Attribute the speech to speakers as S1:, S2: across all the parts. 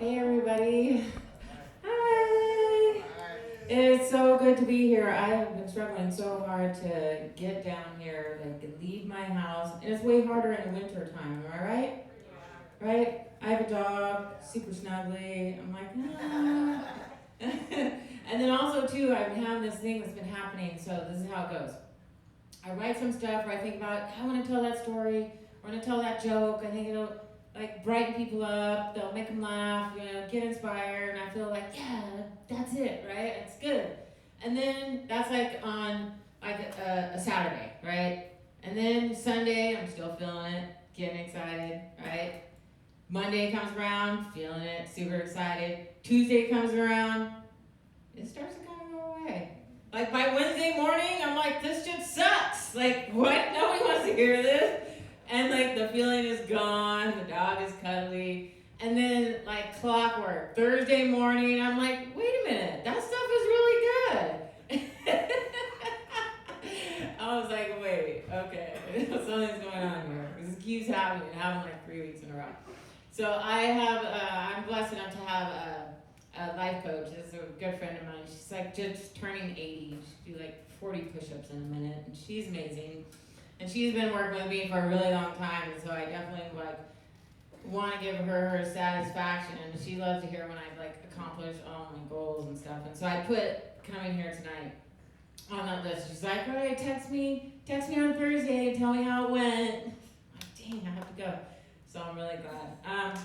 S1: Hey everybody. Hi. It's so good to be here. I have been struggling so hard to get down here, like leave my house. And it's way harder in the winter time, am I right? Yeah. Right? I have a dog, super snuggly. I'm like, ah. And then also too, I've been having this thing that's been happening, so this is how it goes. I write some stuff where I think about, I want to tell that story, I want to tell that joke. I think it'll like brighten people up, they'll make them laugh, get inspired, and I feel like, yeah, that's it, right? It's good. And then that's like on like a Saturday, right? And then Sunday, I'm still feeling it, getting excited, right? Monday comes around, feeling it, super excited. Tuesday comes around, it starts to kind of go away. Like by Wednesday morning, I'm like, this shit sucks. Like, what? Nobody wants to hear this. And like the feeling is gone, the dog is cuddly. And then like clockwork, Thursday morning, I'm like, wait a minute, that stuff is really good. I was like, wait, okay, something's going on here. This keeps happening, like 3 weeks in a row. So I'm blessed enough to have a life coach. This is a good friend of mine. She's like just turning 80. She do like 40 push-ups in a minute, and she's amazing. And she's been working with me for a really long time, and so I definitely like want to give her satisfaction. And she loves to hear when I like accomplish all my goals and stuff. And so I put coming here tonight on that list. She's like, all right, text me on Thursday, tell me how it went. I'm like, dang, I have to go. So I'm really glad.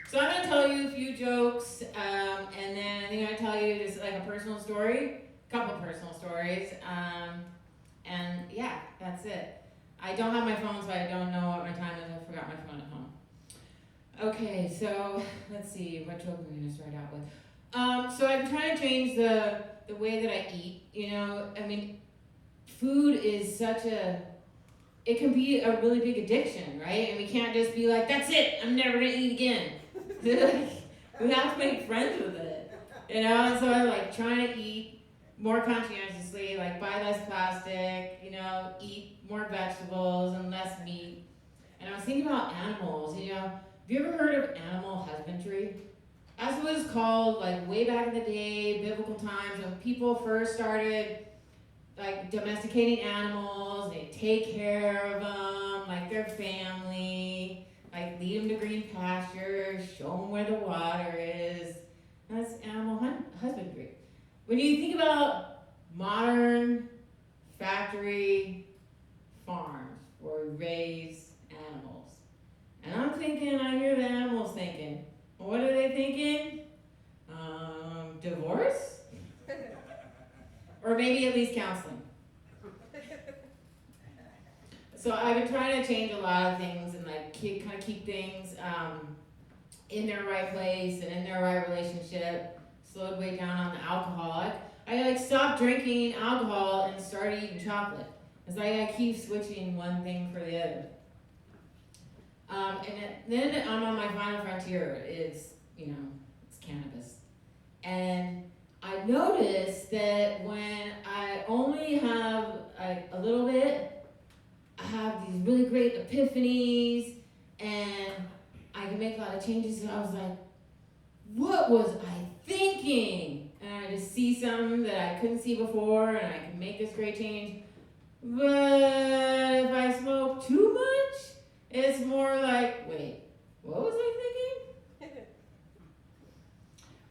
S1: So I'm gonna tell you a few jokes, and then I think I tell you just like a personal story, a couple personal stories, and yeah, that's it. I don't have my phone, so I don't know what my time is. I forgot my phone at home. Okay, so let's see, what joke am I gonna start out with? So I'm trying to change the way that I eat. I mean, food is it can be a really big addiction, right? And we can't just be like, that's it, I'm never gonna eat again. We have to make friends with it, And so I'm like trying to eat more conscientiously, like buy less plastic, eat more vegetables and less meat. And I was thinking about animals, have you ever heard of animal husbandry? That's what it's called, like way back in the day, biblical times, when people first started like domesticating animals. They take care of them like their family, like lead them to green pastures, show them where the water is. That's animal husbandry. When you think about modern factory farms where we raise animals, and I hear the animals thinking, what are they thinking? Divorce? Or maybe at least counseling. So I've been trying to change a lot of things and like keep things in their right place and in their right relationship. Slowed way down on the alcohol. I like stopped drinking alcohol and started eating chocolate. It's like I keep switching one thing for the other. Then I'm on my final frontier. It's cannabis. And I noticed that when I only have a little bit, I have these really great epiphanies and I can make a lot of changes. And I was like, what was I thinking? And I just see something that I couldn't see before and I can make this great change. But if I smoke too much, it's more like, wait, what was I thinking?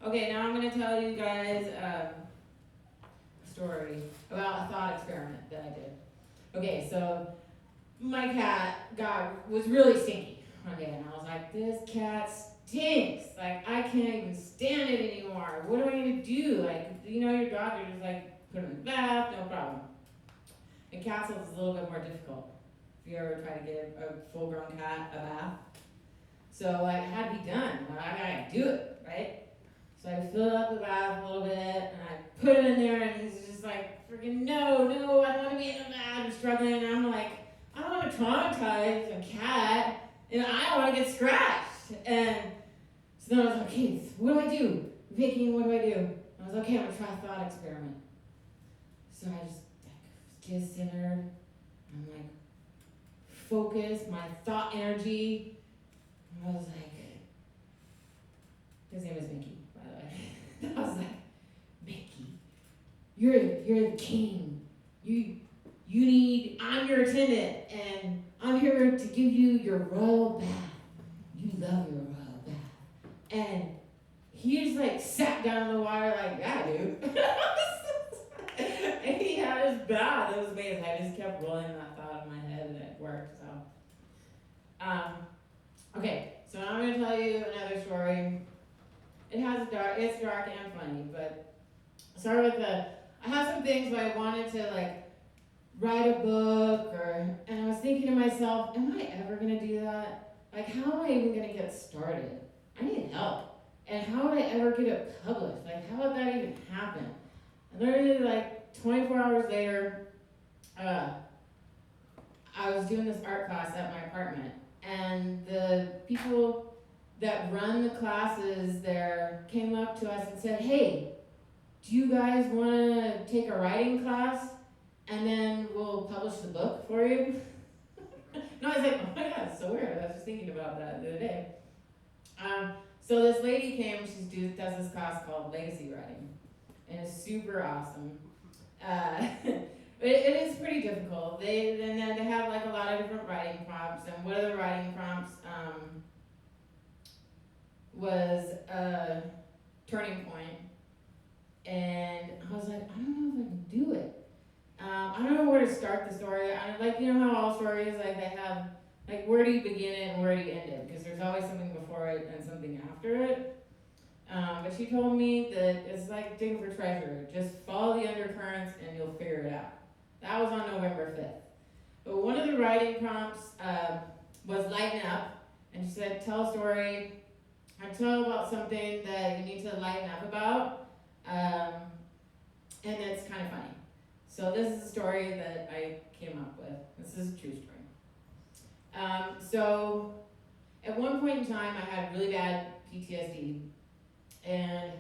S1: Okay, now I'm going to tell you guys a story about a thought experiment that I did. Okay, so my cat was really stinky one day, and I was like, this cat stinks. Like, I can't even stand it anymore. What do I need to do? Like, your doctor just like, put him in the bath, no problem. And cats is a little bit more difficult. If you ever try to give a full-grown cat a bath. So like, it had to be done. I gotta do it, right? So I filled up the bath a little bit, and I put him in there, and he's just like, freaking no, I don't want to be in the bath. I'm struggling, and I'm like, I don't want to traumatize a cat, and I don't want to get scratched. And so then I was like, okay, what do I do? I'm thinking, what do I do? I was like, okay, I'm going to try a thought experiment. So I just get centered. I'm like, focus my thought energy. And I was like, His name is Mickey, by the way. I was like, Mickey, you're the king. I'm your attendant, and I'm here to give you your royal bath. You love your royal bath. And he just like sat down in the water like, yeah, dude. And he had his bath. It was amazing. I just kept rolling that thought in my head, and it worked. Okay, so I'm going to tell you another story. It's dark and funny, but start with I have some things where I wanted to like write a book, and I was thinking to myself, am I ever going to do that? Like, how am I even going to get started? I need help. And how would I ever get it published? Like, how would that even happen? And literally, like, 24 hours later, I was doing this art class at my apartment, and the people that run the classes there came up to us and said, hey, do you guys want to take a writing class, and then we'll publish the book for you? No, I was like, oh my God, it's so weird. I was just thinking about that the other day. So this lady came, she does this class called Legacy Writing, and it's super awesome. It is pretty difficult. They have like a lot of different writing prompts, and one of the writing prompts was a turning point, and I was like, I don't know if I can do it. I don't know where to start the story. You know how all stories, like, they have, like, where do you begin it and where do you end it? Because there's always something before it and something after it. But she told me that it's like digging for treasure. Just follow the undercurrents and you'll figure it out. That was on November 5th. But one of the writing prompts was lighten up. And she said, tell a story. Or tell about something that you need to lighten up about. And it's kind of funny. So this is a story that I came up with. This is a true story. So at one point in time, I had really bad PTSD. And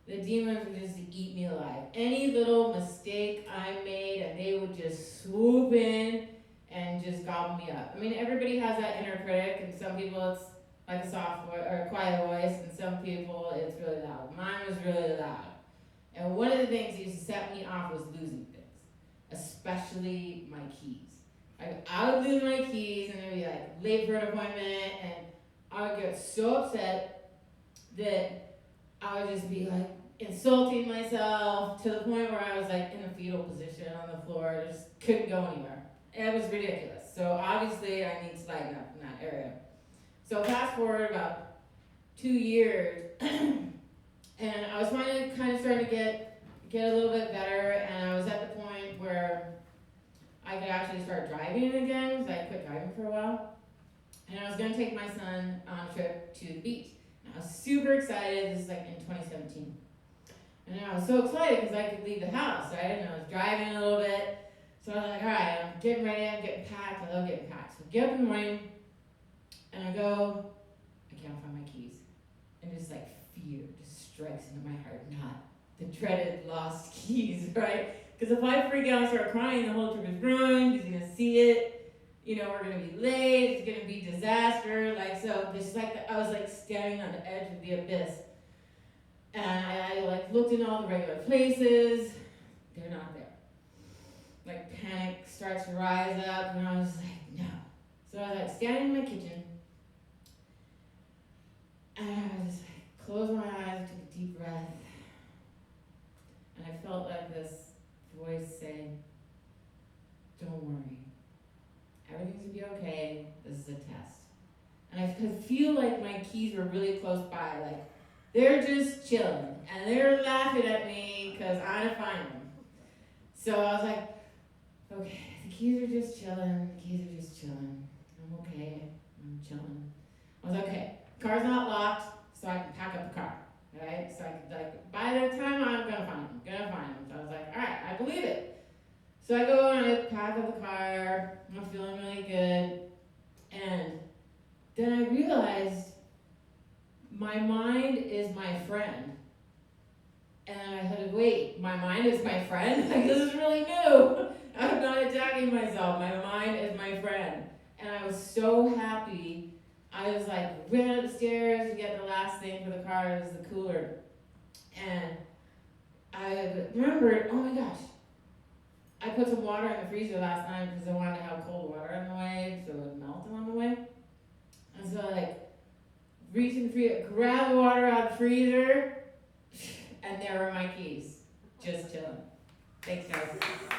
S1: the demons would just eat me alive. Any little mistake I made, and they would just swoop in and just gobble me up. I mean, everybody has that inner critic, and some people it's like a soft voice or a quiet voice, and some people it's really loud. Mine was really loud. And one of the things that used to set me off was losing things, especially my keys. I would lose my keys, and I'd be like late for an appointment, and I would get so upset that I would just be like insulting myself to the point where I was like in a fetal position on the floor, just couldn't go anywhere. It was ridiculous. So obviously I need to lighten up in that area. So fast forward about 2 years, and I was finally kind of starting to get a little bit better, and I was at the point where I could actually start driving again, because I quit driving for a while. And I was going to take my son on a trip to the beach. I was super excited. This is like in 2017. And I was so excited because I could leave the house, right? And I was driving a little bit. So I was like, all right, I'm getting ready, I'm getting packed. I love getting packed. So I get up in the morning, and I go, I can't find my keys. And just like fear just strikes into my heart. Not the dreaded lost keys, right? Because if I freak out and start crying, the whole trip is ruined. He's going to see it. You know, we're going to be late. It's going to be disaster. Like, so just like, I was like standing on the edge of the abyss. And I like looked in all the regular places. They're not there. Like panic starts to rise up, and I was like, no. So I was like standing in my kitchen, and I was just like, closed my eyes, took a deep breath, and I felt like this voice saying, don't worry. Everything's gonna be okay. This is a test. And I could feel like my keys were really close by, like they're just chilling, and they're laughing at me because I didn't find them. So I was like, okay, the keys are just chilling. The keys are just chilling. I'm okay. I'm chilling. I was like, okay, car's not locked, so I can pack up the car, right? So I could, like, by the time I'm gonna find them, So I was like, all right, I believe it. So I go and I pack up the car. I'm feeling really good, and then I realized my mind is my friend. And I said, wait, my mind is my friend? Like, this is really new. I'm not attacking myself. My mind is my friend. And I was so happy I was like, ran upstairs to get the last thing for the car. It was the cooler. And I remembered, oh my gosh, I put some water in the freezer last night because I wanted to have cold water on the way so it would melt on the way. And so I like reached in the freezer, grabbed the water out of the freezer, and there were my keys. Just chilling. Thanks, guys.